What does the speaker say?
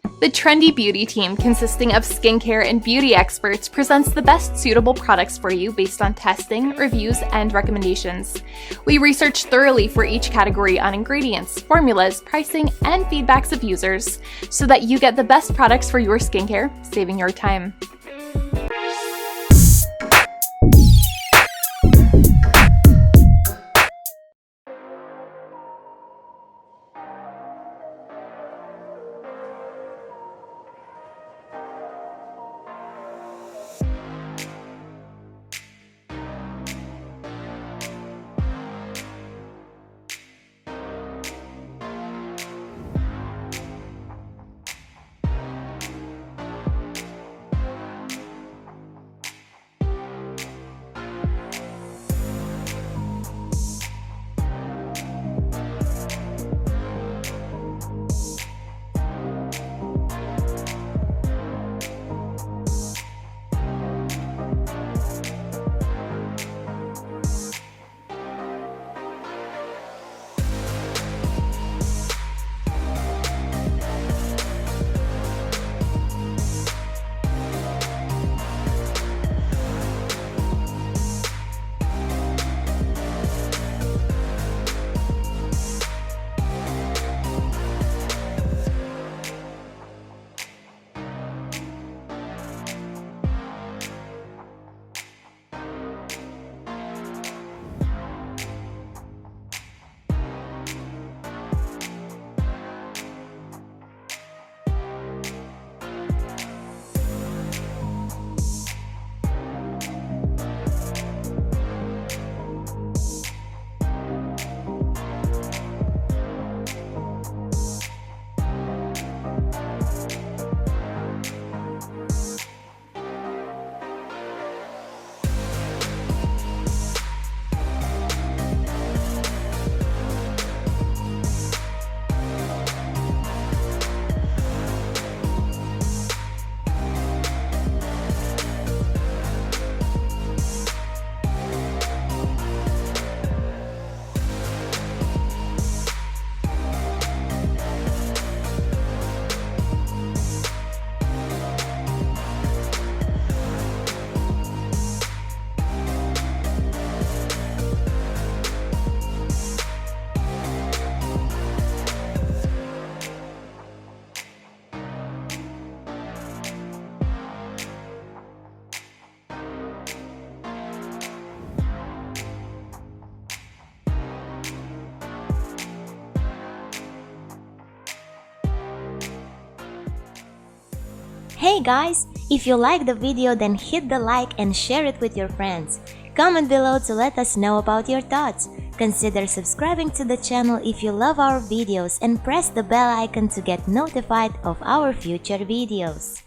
The Trendy Beauty team, consisting of skincare and beauty experts, presents the best suitable products for you based on testing, reviews, and recommendations. We research thoroughly for each category on ingredients, formulas, pricing, and feedbacks of users so that you get the best products for your skincare, saving your time. Hey guys! If you like the video, then hit the like and share it with your friends. Comment below to let us know about your thoughts. Consider subscribing to the channel if you love our videos and press the bell icon to get notified of our future videos.